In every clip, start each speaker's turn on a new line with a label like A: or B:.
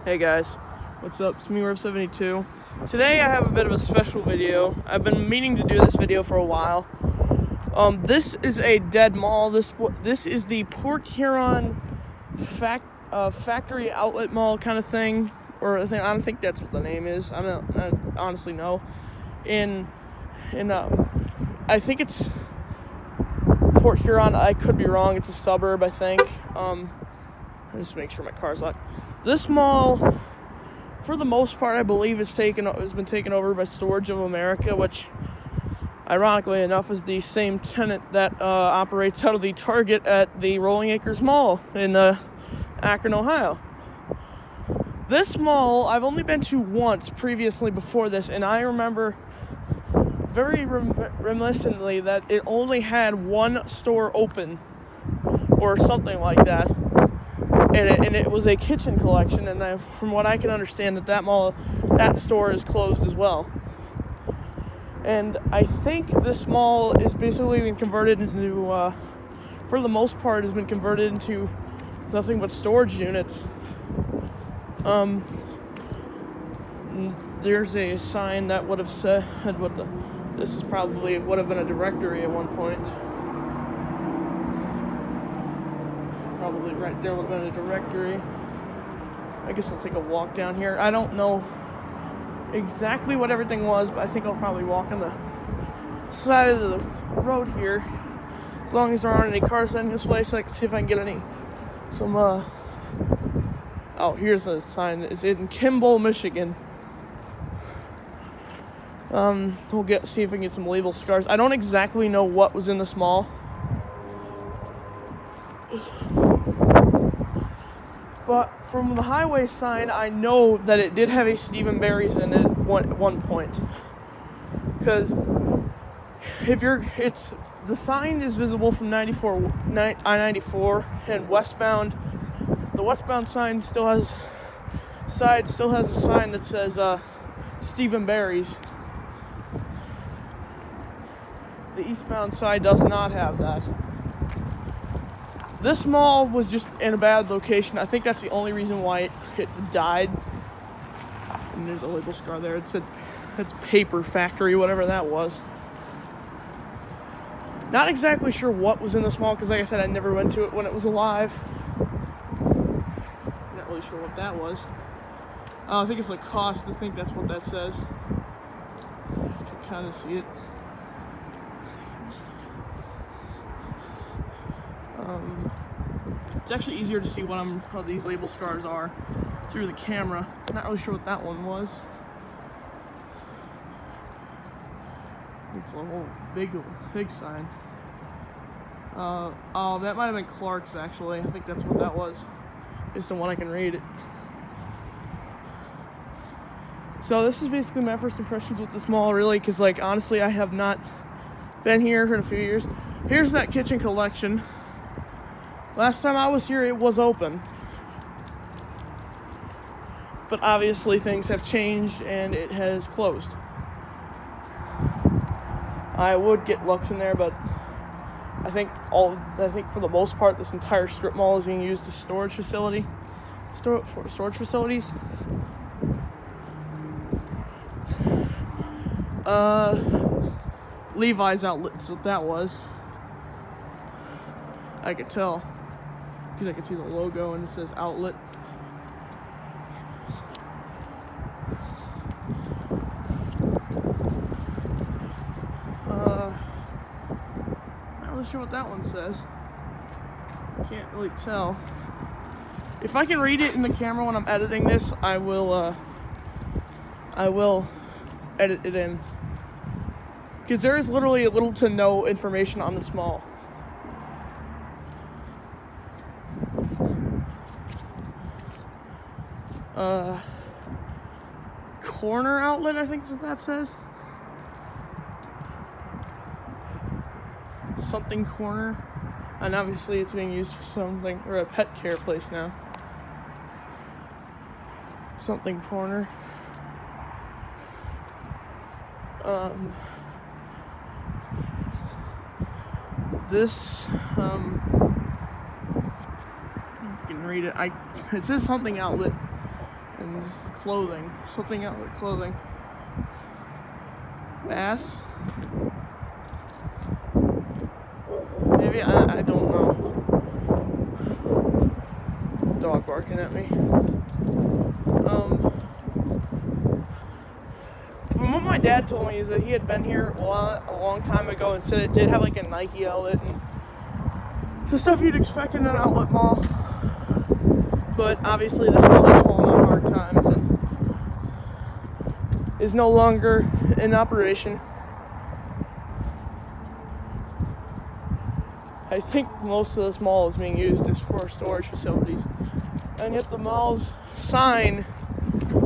A: Hey guys, what's up? It's me, Rev72. Today I have a bit of a special video. I've been meaning to do this video for a while. This is a dead mall. This is the Port Huron factory outlet mall kind of thing, or I don't think that's what the name is. I honestly know. I think it's Port Huron. I could be wrong. It's a suburb, I think. I'll just make sure my car's locked. This mall, for the most part, I believe has been taken over by Storage of America, which, ironically enough, is the same tenant that operates out of the Target at the Rolling Acres Mall in Akron, Ohio. This mall, I've only been to once previously before this, and I remember very reminiscently that it only had one store open, or something like that. And it was a kitchen collection, and from what I can understand, that store is closed as well. And I think this mall is basically been converted into, for the most part, has been converted into nothing but storage units. There's a sign that would have said this would have been a directory at one point. Probably right there would have been a directory. I guess I'll take a walk down here. I don't know exactly what everything was, but I think I'll probably walk on the side of the road here, as long as there aren't any cars heading this way, so I can see if I can get here's a sign. It's in Kimball, Michigan. We'll see if we can get some label scars. I don't exactly know what was in this mall, but from the highway sign, I know that it did have a Steve & Barry's in it at one point. Because the sign is visible from I-94 and westbound. The westbound sign still has a sign that says Steve & Barry's. The eastbound side does not have that. This mall was just in a bad location. I think that's the only reason why it died. And there's a label scar there. It said it's Paper Factory, whatever that was. Not exactly sure what was in this mall, because like I said, I never went to it when it was alive. Not really sure what that was. I think it's Lacoste. I think that's what that says. You can kind of see it. It's actually easier to see what these label scars are through the camera. I'm not really sure what that one was. It's a whole big sign. That might have been Clark's, actually. I think that's what that was. It's the one I can read. So this is basically my first impressions with this mall, really, because honestly, I have not been here in a few years. Here's that kitchen collection. Last time I was here, it was open. But obviously things have changed and it has closed. I would get looks in there, but I think for the most part, this entire strip mall is being used as storage facilities. Levi's outlets, what that was. I could tell, because I can see the logo and it says outlet. Not really sure what that one says. Can't really tell. If I can read it in the camera when I'm editing this, I will edit it in. Because there is literally little to no information on this mall. Corner outlet, I think is what that says. Something corner. And obviously it's being used for something, or a pet care place now. Something corner. This, you can read it. It says something outlet. clothing. Something outlet clothing. Bass? Maybe? I don't know. Dog barking at me. From what my dad told me is that he had been here a long time ago and said it did have like a Nike outlet and the stuff you'd expect in an outlet mall. But obviously this mall has fallen on hard times and is no longer in operation. I think most of this mall is being used as for storage facilities. And yet the mall's sign,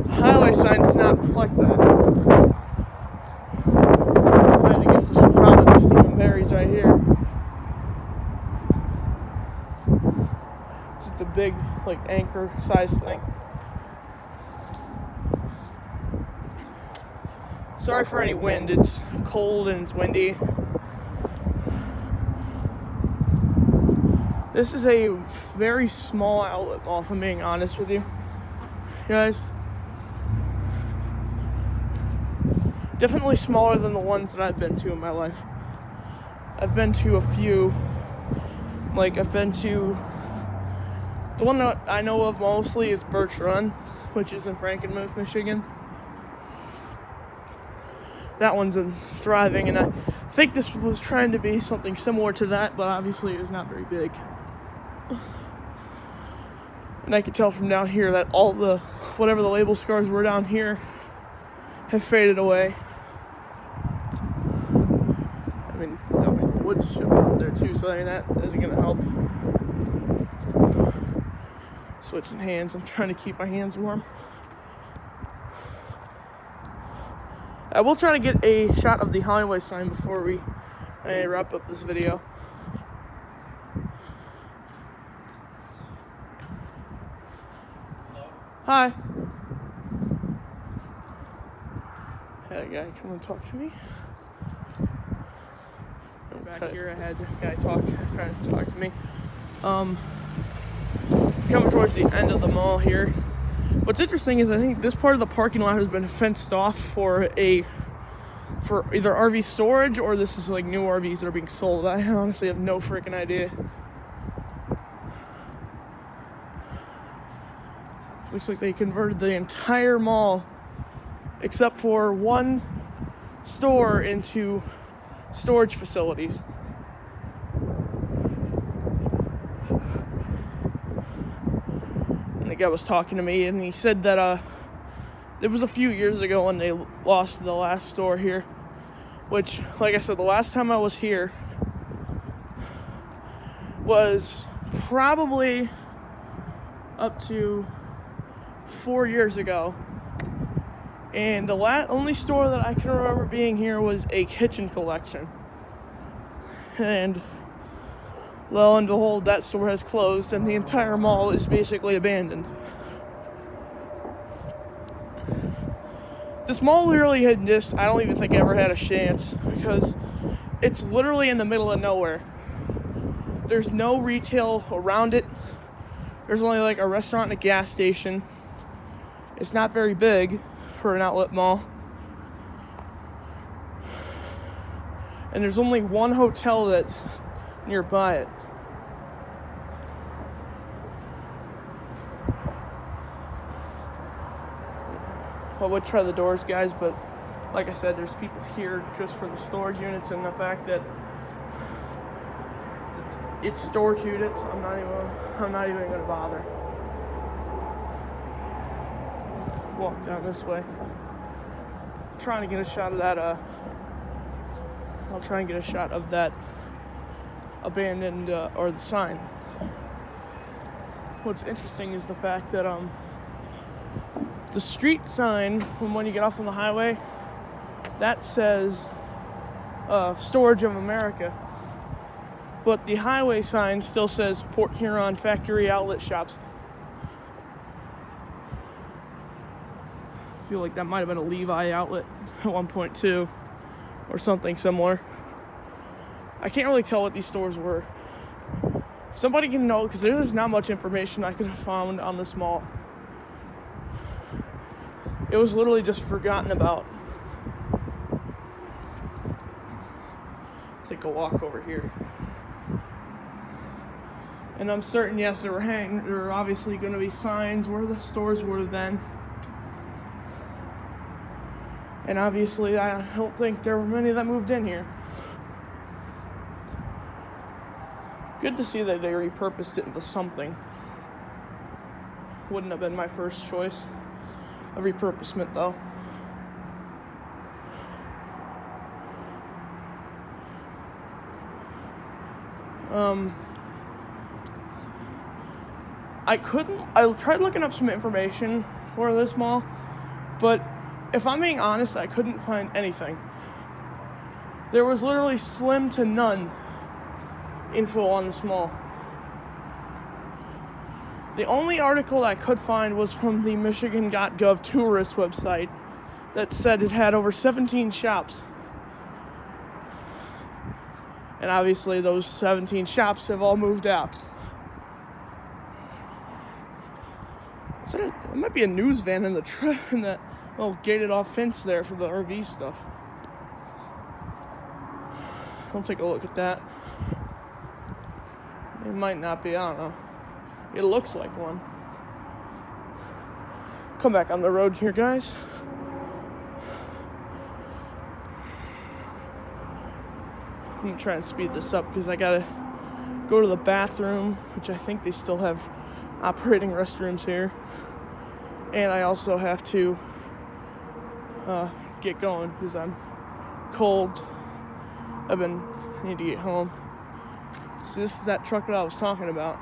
A: highway sign, does not reflect that. I guess this is probably the Stephen Barry's right here. It's a big, like, anchor size thing. Sorry for any wind, it's cold and it's windy. This is a very small outlet mall, if I'm being honest with you guys. Definitely smaller than the ones that I've been to in my life. I've been to a few. Like, I've been to... The one that I know of mostly is Birch Run, which is in Frankenmuth, Michigan. That one's thriving, and I think this was trying to be something similar to that, but obviously it was not very big. And I could tell from down here that all the, whatever the label scars were down here, have faded away. I mean, the wood's showing up there too, so I mean, that isn't going to help. Switching hands, I'm trying to keep my hands warm. I will try to get a shot of the highway sign before we wrap up this video. Hi. Had a guy come and talk to me. Back here, I had a guy trying to talk to me. Coming towards the end of the mall here. What's interesting is I think this part of the parking lot has been fenced off for either RV storage or this is like new RVs that are being sold. I honestly have no freaking idea. Looks like they converted the entire mall except for one store into storage facilities. And the guy was talking to me and he said that it was a few years ago when they lost the last store here, which, like I said, the last time I was here was probably up to 4 years ago, and the only store that I can remember being here was a kitchen collection, and lo and behold, that store has closed and the entire mall is basically abandoned. This mall really had just, I don't even think ever had a chance because it's literally in the middle of nowhere. There's no retail around it. There's only like a restaurant and a gas station. It's not very big for an outlet mall. And there's only one hotel that's nearby it. I would try the doors, guys, but like I said, there's people here just for the storage units and the fact that it's storage units. I'm not even going to bother. Walk down this way. I'm trying to get a shot of that. I'll try and get a shot of that abandoned or the sign. What's interesting is the fact that the street sign when you get off on the highway, that says Storage of America. But the highway sign still says Port Huron Factory Outlet Shops. I feel like that might have been a Levi outlet at one point too, or something similar. I can't really tell what these stores were. If somebody can know, because there's not much information I could have found on this mall. It was literally just forgotten about. Take a walk over here. And I'm certain, yes, there were obviously going to be signs where the stores would have been. And obviously, I don't think there were many that moved in here. Good to see that they repurposed it into something. Wouldn't have been my first choice of repurposement, though. I tried looking up some information for this mall, but if I'm being honest, I couldn't find anything. There was literally slim to none info on this mall. The only article I could find was from the Michigan.gov tourist website that said it had over 17 shops. And obviously those 17 shops have all moved out. There might be a news van in that little gated off fence there for the RV stuff. I'll take a look at that. It might not be, I don't know. It looks like one. Come back on the road here, guys. I'm gonna try and speed this up because I gotta go to the bathroom, which I think they still have operating restrooms here. And I also have to get going because I'm cold. Need to get home. So this is that truck that I was talking about.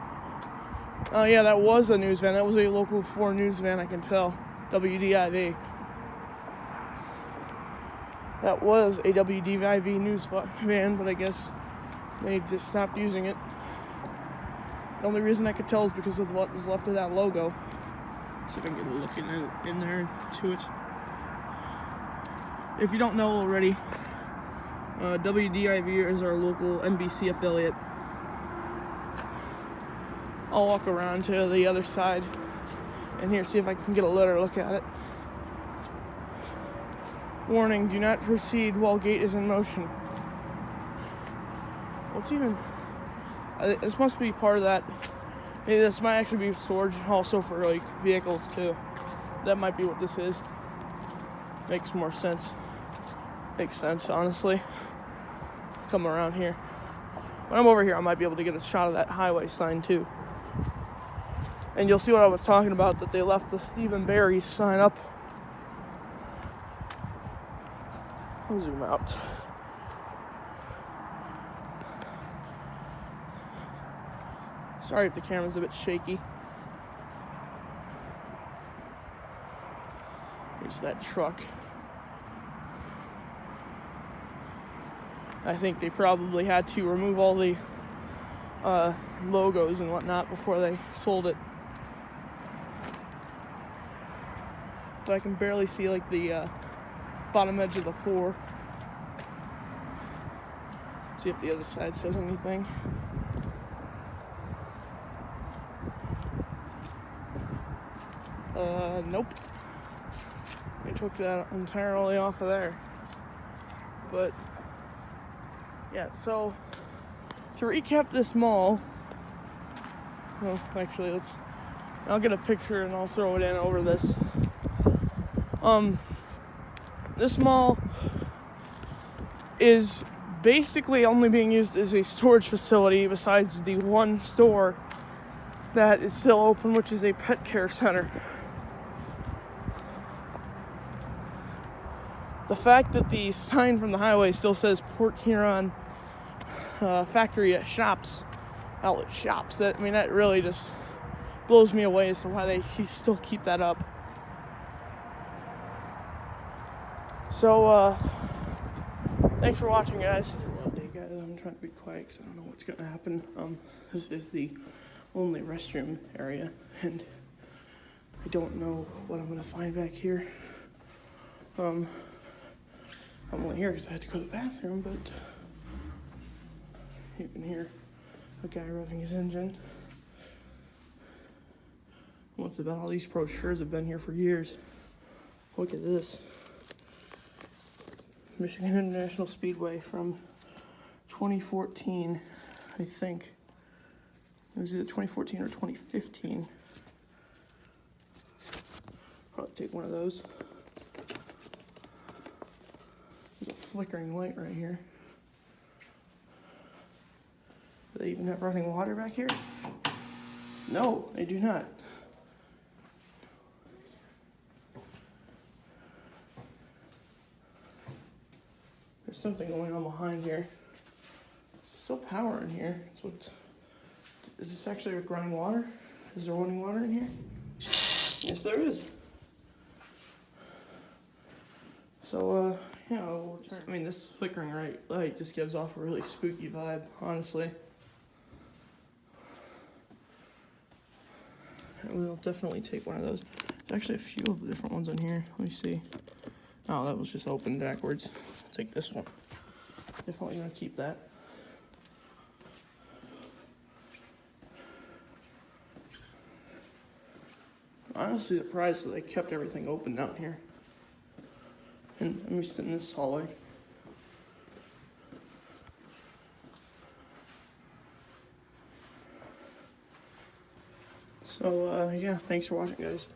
A: Oh yeah, that was a news van. That was a local 4 news van, I can tell. WDIV. That was a WDIV news van, but I guess they just stopped using it. The only reason I could tell is because of what was left of that logo. See if I can get a look in there to it. If you don't know already, WDIV is our local NBC affiliate. I'll walk around to the other side and here, see if I can get a better look at it. Warning, do not proceed while gate is in motion. What's even... this must be part of that. Maybe this might actually be storage also for like vehicles too. That might be what this is. Makes more sense. Makes sense, honestly. Come around here. When I'm over here, I might be able to get a shot of that highway sign too. And you'll see what I was talking about, that they left the Stephen Barry sign up. I'll zoom out. Sorry if the camera's a bit shaky. Here's that truck. I think they probably had to remove all the logos and whatnot before they sold it. But I can barely see like the bottom edge of the 4. See if the other side says anything. Nope. They took that entirely off of there. But yeah, so to recap this mall, well, actually, I'll get a picture and I'll throw it in over this. This mall is basically only being used as a storage facility besides the one store that is still open, which is a pet care center. The fact that the sign from the highway still says Port Huron factory shops, outlet shops, that really just blows me away as to why they still keep that up. So, thanks for watching, guys. Update, guys. I'm trying to be quiet because I don't know what's going to happen. This is the only restroom area, and I don't know what I'm going to find back here. I'm only here because I had to go to the bathroom, but you can hear a guy revving his engine. Once about all these brochures have been here for years. Look at this. Michigan International Speedway from 2014, I think. It was either 2014 or 2015. Probably take one of those. There's a flickering light right here. Do they even have running water back here? No, they do not. There's something going on behind here. There's still power in here. That's what. Is this actually like running water? Is there running water in here? Yes, there is. So, yeah, we'll turn. I mean, this flickering light just gives off a really spooky vibe, honestly. And we'll definitely take one of those. There's actually a few of the different ones in here. Let me see. Oh, that was just open backwards. Take this one. Definitely gonna keep that. Honestly surprised that they kept everything open down here. And I'm just in this hallway. So, yeah, thanks for watching, guys.